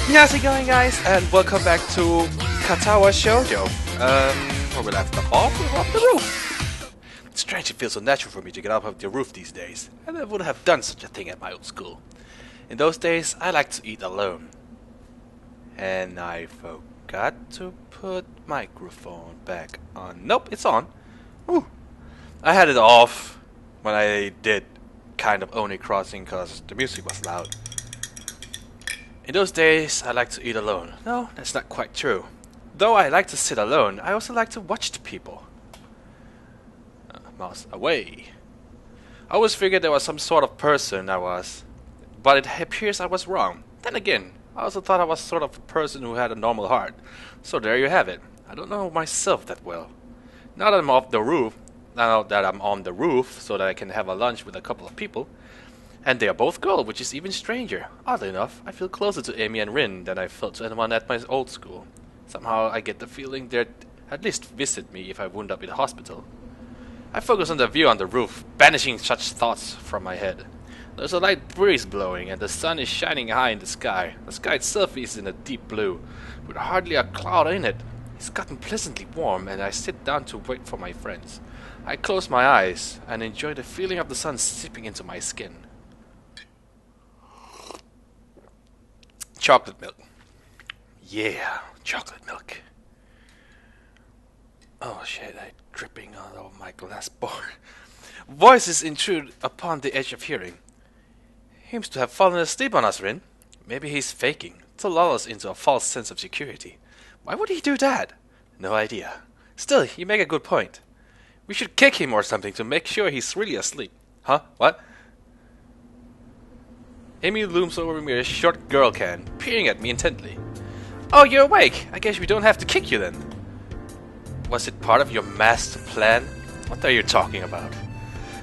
How's it going, guys? And welcome back to Katawa Shoujo. Where we left off, we were up the roof. It's strange it feels so natural for me to get up of the roof these days. I never would have done such a thing at my old school. In those days, I liked to eat alone. And I forgot to put microphone back on. Nope, it's on. Woo. I had it off when I did kind of Oni Crossing because the music was loud. In those days, I liked to eat alone. No, that's not quite true. Though I like to sit alone, I also like to watch the people. Mouse away. I always figured there was some sort of person I was, but it appears I was wrong. Then again, I also thought I was sort of a person who had a normal heart. So there you have it. I don't know myself that well. Now that I'm on the roof, so that I can have a lunch with a couple of people. And they are both girls, which is even stranger. Oddly enough, I feel closer to Emi and Rin than I felt to anyone at my old school. Somehow I get the feeling they'd at least visit me if I wound up in the hospital. I focus on the view on the roof, banishing such thoughts from my head. There's a light breeze blowing and the sun is shining high in the sky. The sky itself is in a deep blue, with hardly a cloud in it. It's gotten pleasantly warm and I sit down to wait for my friends. I close my eyes and enjoy the feeling of the sun seeping into my skin. Chocolate milk. Yeah, chocolate milk. Oh shit, I'm dripping all over my glass bar. Voices intrude upon the edge of hearing. Seems to have fallen asleep on us, Rin. Maybe he's faking, to lull us into a false sense of security. Why would he do that? No idea. Still, you make a good point. We should kick him or something to make sure he's really asleep. Huh? What? Emi looms over me with a short girl can, peering at me intently. Oh, you're awake! I guess we don't have to kick you then. Was it part of your master plan? What are you talking about?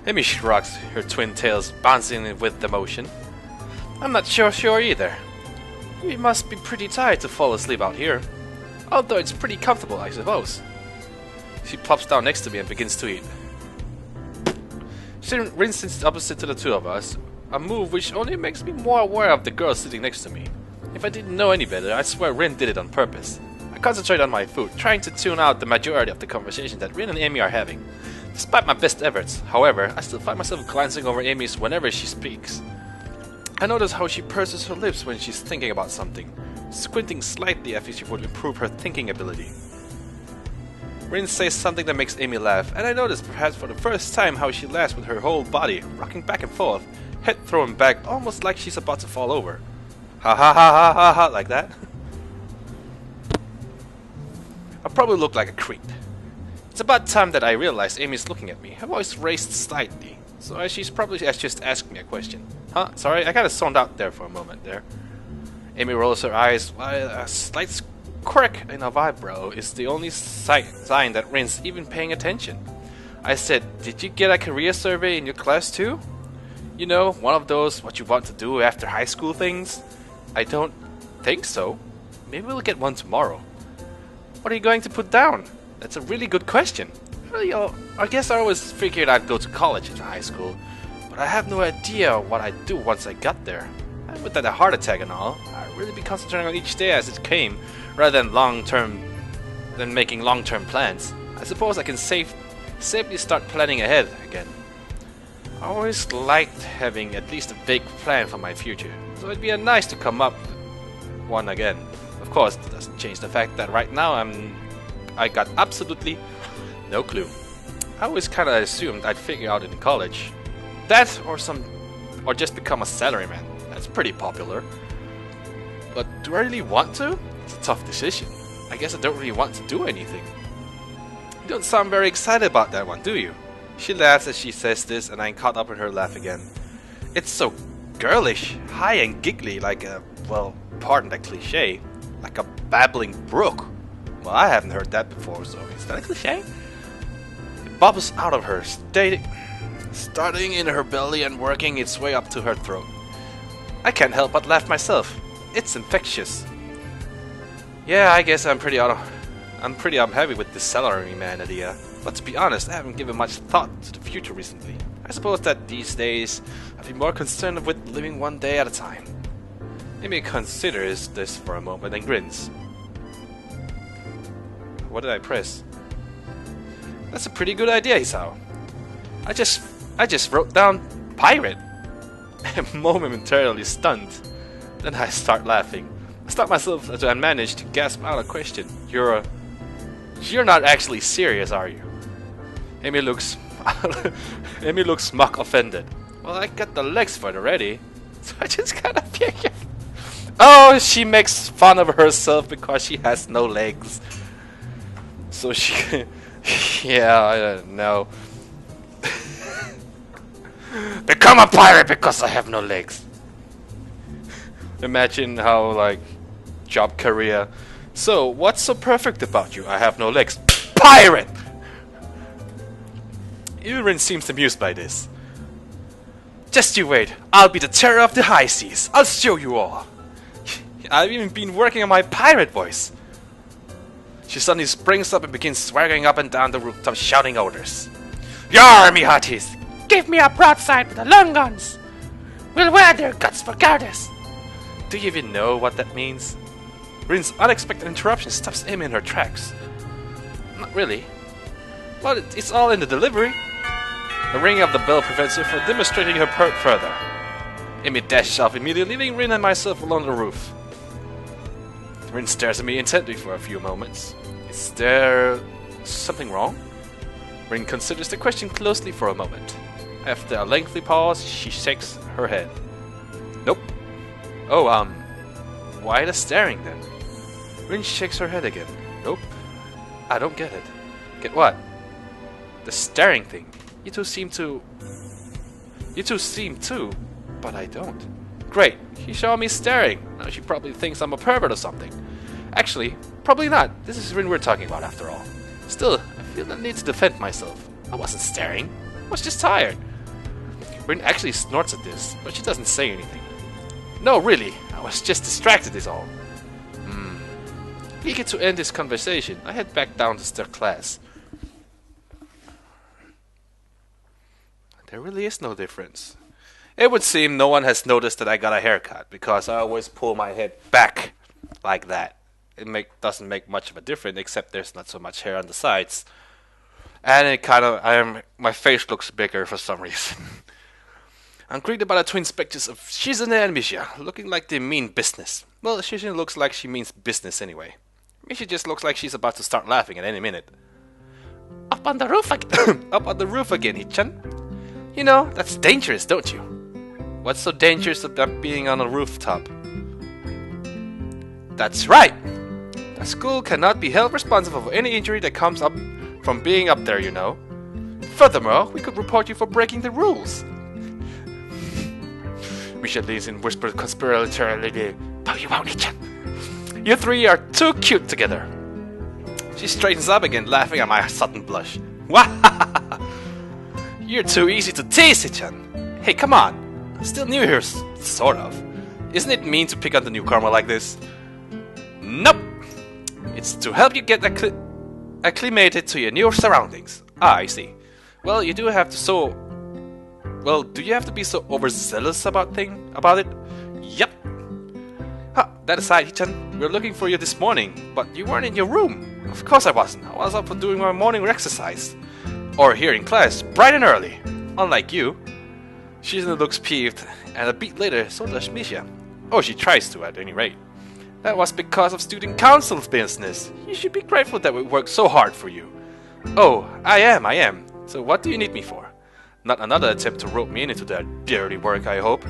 Emi shrugs, her twin tails bouncing with the motion. I'm not sure either. We must be pretty tired to fall asleep out here. Although it's pretty comfortable, I suppose. She plops down next to me and begins to eat. Rin sits opposite to the two of us, a move which only makes me more aware of the girl sitting next to me. If I didn't know any better, I swear Rin did it on purpose. I concentrate on my food, trying to tune out the majority of the conversation that Rin and Emi are having. Despite my best efforts, however, I still find myself glancing over Emi's whenever she speaks. I notice how she purses her lips when she's thinking about something, squinting slightly as if she would improve her thinking ability. Rin says something that makes Emi laugh, and I notice perhaps for the first time how she laughs with her whole body, rocking back and forth, head thrown back almost like she's about to fall over. Ha ha ha ha ha ha, like that. I probably look like a creep. It's about time that I realize Amy's looking at me, her voice raised slightly, so as she's probably just asking me a question. Huh? Sorry, I kinda zoned out there for a moment there. Amy rolls her eyes while a slight quirk in her eyebrow is the only sign that Rin's even paying attention. I said, did you get a career survey in your class too? You know, one of those what you want to do after high school things? I don't think so. Maybe we'll get one tomorrow. What are you going to put down? That's a really good question. Well, I guess I always figured I'd go to college after high school, but I have no idea what I'd do once I got there. And with that heart attack and all, I'd really be concentrating on each day as it came, rather than making long-term plans. I suppose I can safely start planning ahead again. I always liked having at least a big plan for my future, so it'd be nice to come up with one again. Of course, it doesn't change the fact that right now I got absolutely no clue. I always kinda assumed I'd figure out in college. That or just become a salaryman. That's pretty popular. But do I really want to? It's a tough decision. I guess I don't really want to do anything. You don't sound very excited about that one, do you? She laughs as she says this, and I'm caught up in her laugh again. It's so girlish, high and giggly, like a, well, pardon the cliche, like a babbling brook. Well, I haven't heard that before, so is that a cliche? It bubbles out of her, starting in her belly and working its way up to her throat. I can't help but laugh myself. It's infectious. Yeah, I guess I'm pretty unhappy with this salaryman idea. But to be honest, I haven't given much thought to the future recently. I suppose that these days I'd be more concerned with living one day at a time. Emi considers this for a moment and grins. What did I press? That's a pretty good idea, Hisao. I just wrote down pirate. I'm momentarily stunned. Then I start laughing. I stop myself as I manage to gasp out a question. You're not actually serious, are you? Emi looks Emi looks mock offended. Well, I got the legs for it already, so I just gotta pick it. Oh, she makes fun of herself because she has no legs. So she, yeah, I don't know. Become a pirate because I have no legs. Imagine how, like, job career. So, what's so perfect about you? I have no legs. Pirate! Rin seems amused by this. Just you wait. I'll be the terror of the high seas. I'll show you all. I've even been working on my pirate voice. She suddenly springs up and begins swaggering up and down the rooftop, shouting orders. Yar, me hearties! Give me a broadside with the long guns! We'll wear their guts for garters! Do you even know what that means? Rin's unexpected interruption stops Emi in her tracks. Not really. Well, it's all in the delivery. The ringing of the bell prevents her from demonstrating her part further. Emi dashes off immediately, leaving Rin and myself along the roof. Rin stares at me intently for a few moments. Is there something wrong? Rin considers the question closely for a moment. After a lengthy pause, she shakes her head. Nope. Oh, why the staring then? Rin shakes her head again. Nope. I don't get it. Get what? The staring thing. You two seem to, but I don't. Great. She saw me staring. Now she probably thinks I'm a pervert or something. Actually, probably not. This is Rin we're talking about after all. Still, I feel the need to defend myself. I wasn't staring. I was just tired. Rin actually snorts at this, but she doesn't say anything. No, really. I was just distracted is all. Eager to end this conversation, I head back down to their class. There really is no difference. It would seem no one has noticed that I got a haircut, because I always pull my head back like that. It doesn't make much of a difference, except there's not so much hair on the sides. And it my face looks bigger for some reason. I'm greeted by the twin specters of Shizune and Misha, looking like they mean business. Well, Shizune looks like she means business anyway. Misha just looks like she's about to start laughing at any minute. Up on the roof again, up on the roof again, Hichan. You know, that's dangerous, don't you? What's so dangerous about being on a rooftop? That's right! The school cannot be held responsible for any injury that comes up from being up there, you know. Furthermore, we could report you for breaking the rules. Misha leans and whispers conspiratorially, no you won't, Hichan. You three are too cute together. She straightens up again, laughing at my sudden blush. Wah! You're too easy to tease, Hichan. Hey, come on. I'm still new here, sort of. Isn't it mean to pick on the newcomer like this? Nope. It's to help you get acclimated to your new surroundings. Ah, I see. Well, do you have to be so overzealous about it? Yep. Huh, that aside, Hichan, we were looking for you this morning, but you weren't in your room. Of course I wasn't. I was up for doing my morning exercise. Or here in class, bright and early. Unlike you. Shizune looks peeved, and a beat later, so does Misha. Oh, she tries to, at any rate. That was because of student council's business. You should be grateful that we worked so hard for you. Oh, I am. So what do you need me for? Not another attempt to rope me into that dirty work, I hope.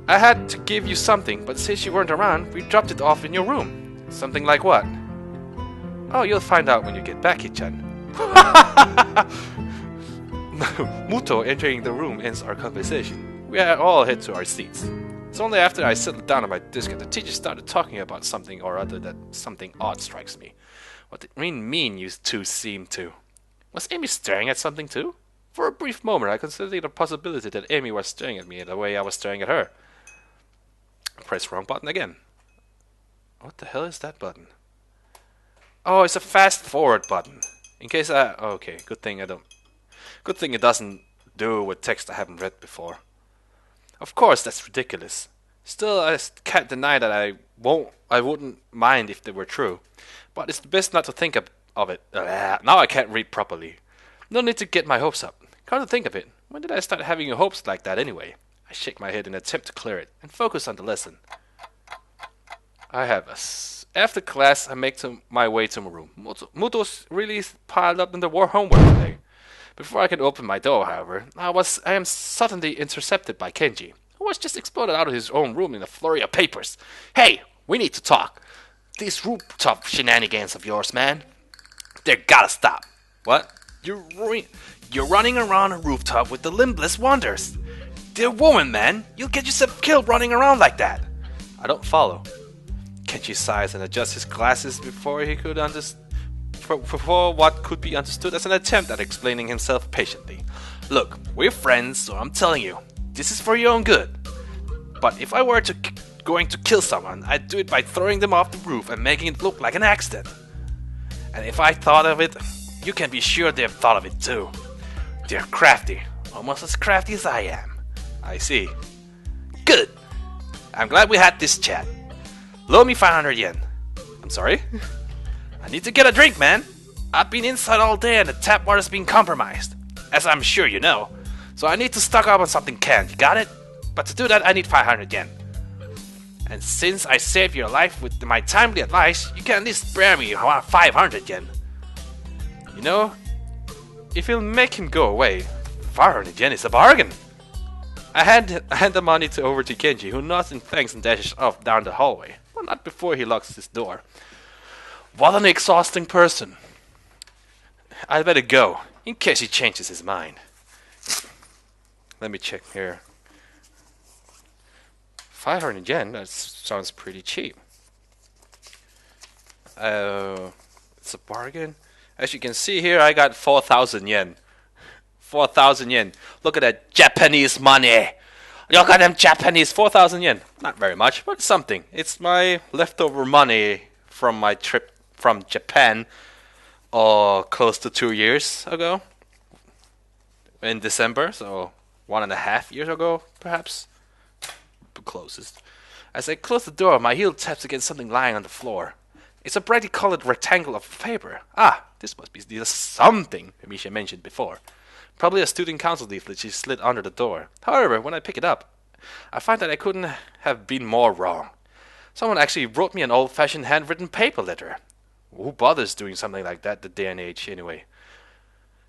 I had to give you something, but since you weren't around, we dropped it off in your room. Something like what? Oh, you'll find out when you get back, Hichan. Muto entering the room ends our conversation. We all head to our seats. It's only after I settled down at my desk that the teacher started talking about something or other that something odd strikes me. What did Rin mean you two seem to? Was Emi staring at something too? For a brief moment I considered the possibility that Emi was staring at me the way I was staring at her. Press wrong button again. What the hell is that button? Oh, it's a fast forward button. In case okay, good thing it doesn't do with text I haven't read before. Of course, that's ridiculous. Still, I can't deny that I wouldn't mind if they were true. But it's best not to think of it. Now I can't read properly. No need to get my hopes up. Come to think of it, when did I start having hopes like that anyway? I shake my head in an attempt to clear it and focus on the lesson. After class, I make my way to my room. Muto's really piled up in the war homework today. Before I can open my door, however, I am suddenly intercepted by Kenji, who was just exploded out of his own room in a flurry of papers. Hey, we need to talk. These rooftop shenanigans of yours, man. They gotta stop. What? You're running around a rooftop with the limbless wonders. Dear woman, man, you'll get yourself killed running around like that. I don't follow. Kenji sighs and adjusts his glasses before what could be understood as an attempt at explaining himself patiently. Look, we're friends, so I'm telling you, this is for your own good. But if I were going to kill someone, I'd do it by throwing them off the roof and making it look like an accident. And if I thought of it, you can be sure they've thought of it too. They're crafty, almost as crafty as I am. I see. Good. I'm glad we had this chat. Loan me 500 yen. I'm sorry? I need to get a drink, man. I've been inside all day and the tap water's been compromised, as I'm sure you know. So I need to stock up on something canned, you got it? But to do that, I need 500 yen. And since I saved your life with my timely advice, you can at least spare me 500 yen. You know, if you'll make him go away, 500 yen is a bargain. I hand the money over to Kenji, who nods in thanks and dashes off down the hallway, but not before he locks his door. What an exhausting person. I'd better go, in case he changes his mind. Let me check here. 500 yen? That sounds pretty cheap. It's a bargain. As you can see here, I got 4,000 yen. 4,000 yen. Look at that Japanese money. Look at them Japanese 4,000 yen. Not very much, but something. It's my leftover money from my trip from Japan, close to 2 years ago. In December, so 1.5 years ago, perhaps. The closest. As I close the door, my heel taps against something lying on the floor. It's a brightly colored rectangle of paper. Ah, this must be the something Misha mentioned before. Probably a student council leaflet she slid under the door. However, when I pick it up, I find that I couldn't have been more wrong. Someone actually wrote me an old-fashioned handwritten paper letter. Who bothers doing something like that the day and age anyway?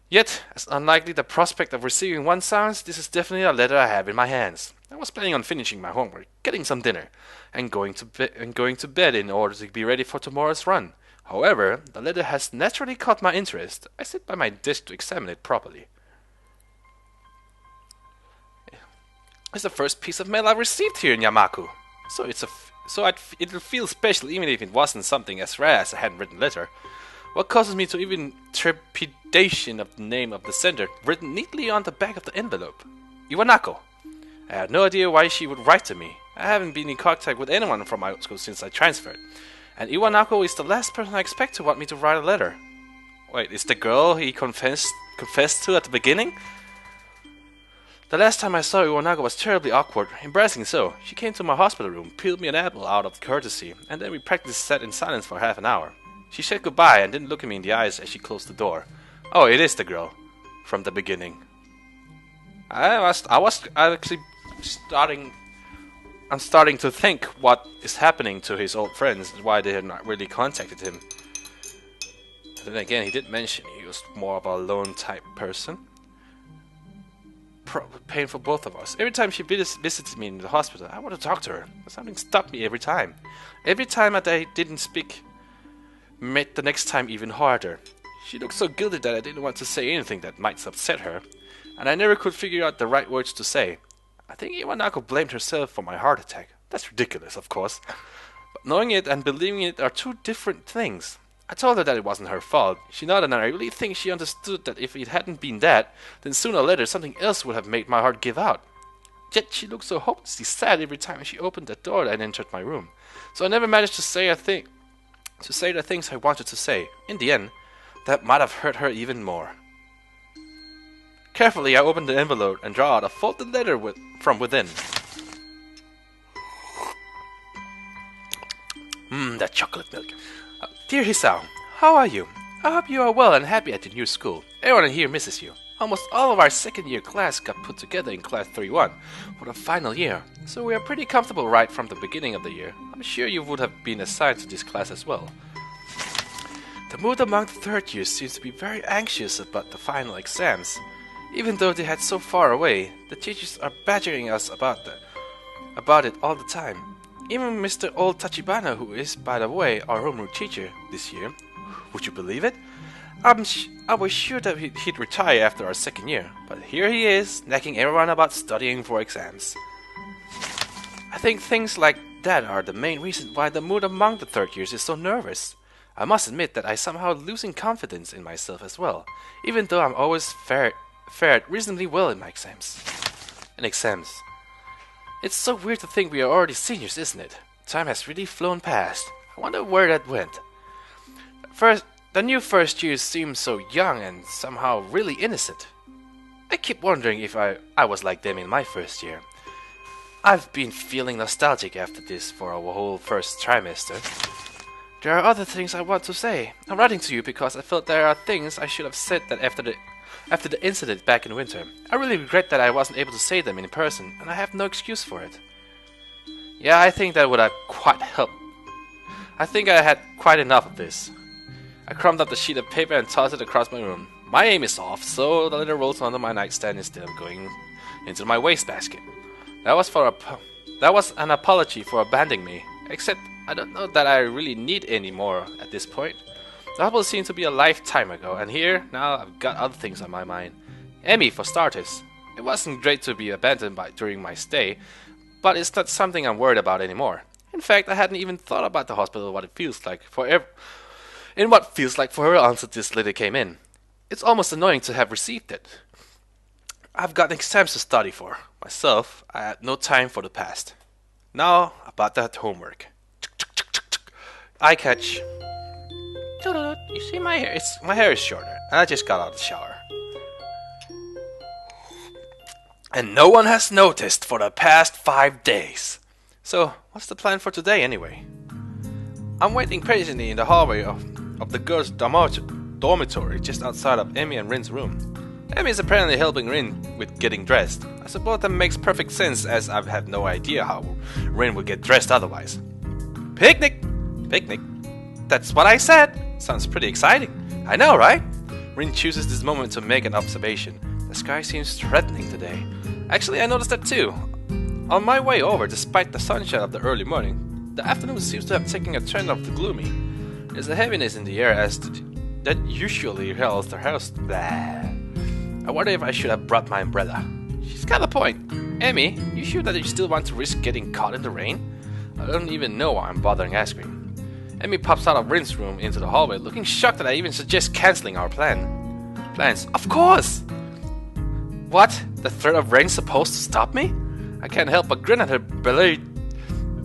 Yet, as unlikely the prospect of receiving one sounds, this is definitely a letter I have in my hands. I was planning on finishing my homework, getting some dinner, and going to bed in order to be ready for tomorrow's run. However, the letter has naturally caught my interest. I sit by my desk to examine it properly. It's the first piece of mail I've received here in Yamaku, so it'll feel special even if it wasn't something as rare as a handwritten letter. What causes me to even trepidation of the name of the sender written neatly on the back of the envelope? Iwanako. I had no idea why she would write to me. I haven't been in contact with anyone from my school since I transferred, and Iwanako is the last person I expect to want me to write a letter. Wait, is the girl he confessed to at the beginning? The last time I saw Iwanako was terribly awkward, embarrassing so. She came to my hospital room, peeled me an apple out of courtesy, and then we practiced sat in silence for half an hour. She said goodbye and didn't look at me in the eyes as she closed the door. Oh, it is the girl. From the beginning. I'm starting to think what is happening to his old friends and why they have not really contacted him. But then again, he did mention he was more of a lone type person. Pain for both of us. Every time she visits me in the hospital, I want to talk to her. But something stopped me every time. Every time that I didn't speak made the next time even harder. She looked so guilty that I didn't want to say anything that might upset her, and I never could figure out the right words to say. I think Iwanako blamed herself for my heart attack. That's ridiculous, of course. But knowing it and believing it are two different things. I told her that it wasn't her fault. She nodded, and I really think she understood that if it hadn't been that, then sooner or later something else would have made my heart give out. Yet she looked so hopelessly sad every time she opened the door and entered my room. So I never managed to say the things I wanted to say. In the end, that might have hurt her even more. Carefully, I opened the envelope and drew out a folded letter from within. That chocolate milk. Dear Hisao, how are you? I hope you are well and happy at your new school. Everyone here misses you. Almost all of our second year class got put together in class 31 for the final year, so we are pretty comfortable right from the beginning of the year. I'm sure you would have been assigned to this class as well. The mood among the third years seems to be very anxious about the final exams. Even though they had so far away, the teachers are badgering us about it all the time. Even Mr. Old Tachibana, who is, by the way, our homeroom teacher this year, would you believe it? I was sure that he'd retire after our second year, but here he is, nagging everyone about studying for exams. I think things like that are the main reason why the mood among the third years is so nervous. I must admit that I somehow losing confidence in myself as well, even though I'm always fared reasonably well in my exams. It's so weird to think we are already seniors, isn't it? Time has really flown past. I wonder where that went. The new first years seem so young and somehow really innocent. I keep wondering if I was like them in my first year. I've been feeling nostalgic after this for a whole first trimester. There are other things I want to say. I'm writing to you because I felt there are things I should have said that after the incident back in winter. I really regret that I wasn't able to say them in person, and I have no excuse for it. Yeah, I think that would have quite helped. I think I had quite enough of this. I crumped up the sheet of paper and tossed it across my room. My aim is off, so the letter rolls onto my nightstand instead of going into my wastebasket. That was an apology for abandoning me, except I don't know that I really need any more at this point. That will seem to be a lifetime ago, and here, now I've got other things on my mind. Emi, for starters. It wasn't great to be abandoned during my stay, but it's not something I'm worried about anymore. In fact, I hadn't even thought about the hospital, what it feels like for her until this letter came in. It's almost annoying to have received it. I've got exams to study for. Myself, I had no time for the past. Now, about that homework. Eye catch. You see my hair? My hair is shorter, and I just got out of the shower. And no one has noticed for the past 5 days. So, what's the plan for today anyway? I'm waiting patiently in the hallway of the girls' dormitory just outside of Emi and Rin's room. Emi is apparently helping Rin with getting dressed. I suppose that makes perfect sense, as I've had no idea how Rin would get dressed otherwise. Picnic! Picnic? That's what I said! Sounds pretty exciting. I know, right? Rin chooses this moment to make an observation. The sky seems threatening today. Actually, I noticed that too. On my way over, despite the sunshine of the early morning, the afternoon seems to have taken a turn of the gloomy. There's a heaviness in the air that usually heralds the house. Blah. I wonder if I should have brought my umbrella. She's got a point. Emi, you sure that you still want to risk getting caught in the rain? I don't even know why I'm bothering asking. Emi pops out of Rin's room into the hallway, looking shocked that I even suggest cancelling our plans. Of course! What? The threat of rain supposed to stop me? I can't help but grin at her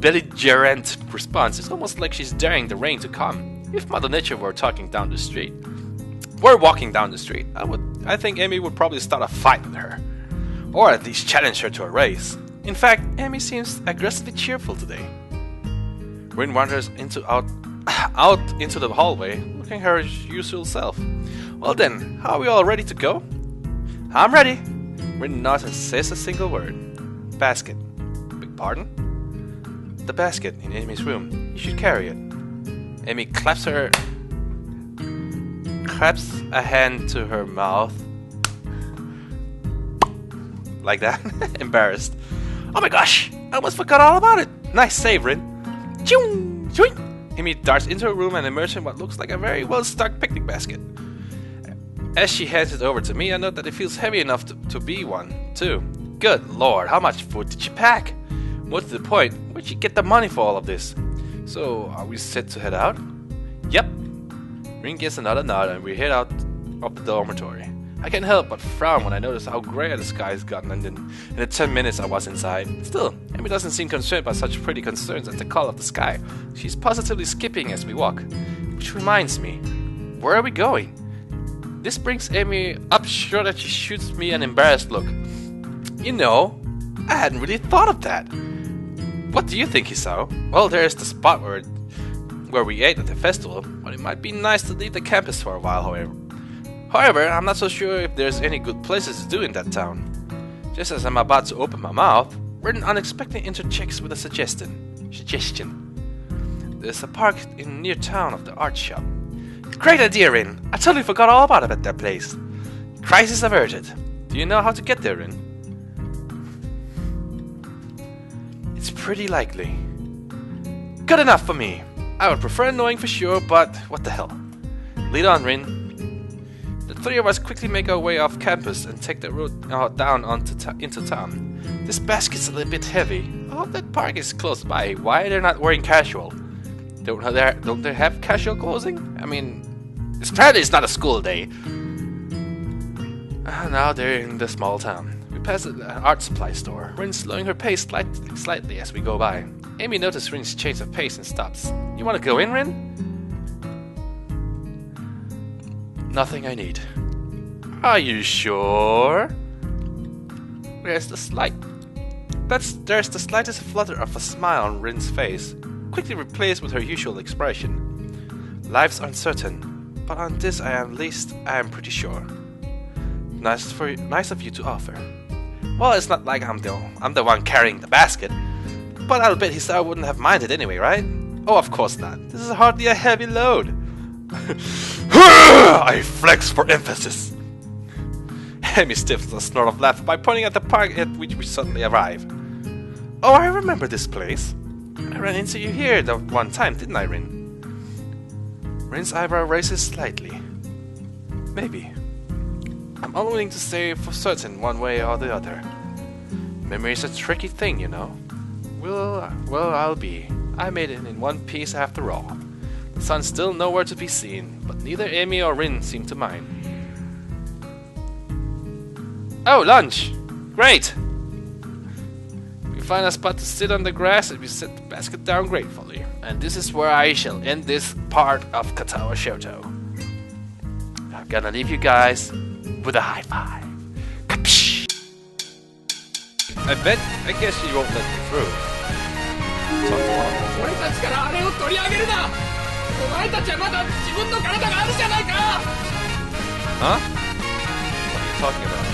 belligerent response. It's almost like she's daring the rain to come. If Mother Nature were walking down the street, I think Emi would probably start a fight with her. Or at least challenge her to a race. In fact, Emi seems aggressively cheerful today. Rin wanders out into the hallway, looking her usual self. Well then, are we all ready to go? I'm ready. Rin nods and says a single word. Basket. Beg pardon? The basket in Emi's room. You should carry it. Emi claps a hand to her mouth. Like that. Embarrassed. Oh my gosh! I almost forgot all about it! Nice save, Rin. Ching! Ching! Emi darts into her room and emerges in what looks like a very well-stocked picnic basket. As she hands it over to me, I note that it feels heavy enough to be one, too. Good lord, how much food did she pack? More to the point, where'd she get the money for all of this? So, are we set to head out? Yep. Rin gets another nod and we head out of the dormitory. I can't help but frown when I notice how grey the sky has gotten in the 10 minutes I was inside. Still, Emi doesn't seem concerned by such pretty concerns as the color of the sky. She's positively skipping as we walk. Which reminds me, where are we going? This brings Emi up short that she shoots me an embarrassed look. You know, I hadn't really thought of that. What do you think, Hisao? Well, there's the spot where where we ate at the festival, but it might be nice to leave the campus for a while, however, I'm not so sure if there's any good places to do in that town. Just as I'm about to open my mouth, Rin unexpectedly interjects with a suggestion. There's a park in near town of the art shop. Great idea, Rin! I totally forgot all about it at that place. Crisis averted. Do you know how to get there, Rin? It's pretty likely. Good enough for me. I would prefer knowing for sure, but what the hell. Lead on, Rin. The three of us quickly make our way off campus and take the road down into town. This basket's a little bit heavy. I hope that park is close by. Why are they not wearing casual? Don't they have casual clothing? I mean, apparently it's not a school day. Now they're in the small town. We pass an art supply store. Rin's slowing her pace slightly as we go by. Emi notices Rin's change of pace and stops. You want to go in, Rin? Nothing I need. Are you sure? There's the slightest flutter of a smile on Rin's face, quickly replaced with her usual expression. Life's uncertain, but on this I am pretty sure. Nice of you to offer. Well, it's not like I'm the one carrying the basket, but I'll bet Hisao wouldn't have minded anyway, right? Oh, of course not. This is hardly a heavy load. I flex for emphasis. Emi stiffens a snort of laughter by pointing at the park at which we suddenly arrive. Oh, I remember this place. I ran into you here that one time, didn't I, Rin? Rin's eyebrow raises slightly. Maybe. I'm unwilling to say for certain one way or the other. Memory's a tricky thing, you know. Well, I'll be. I made it in one piece after all. The sun's still nowhere to be seen, but neither Emi or Rin seem to mind. Oh, lunch! Great! We find a spot to sit on the grass and we set the basket down gratefully. And this is where I shall end this part of Katawa Shoujo. I'm gonna leave you guys with a high five. Kapsh! I guess she won't let me through. Huh? What are you talking about?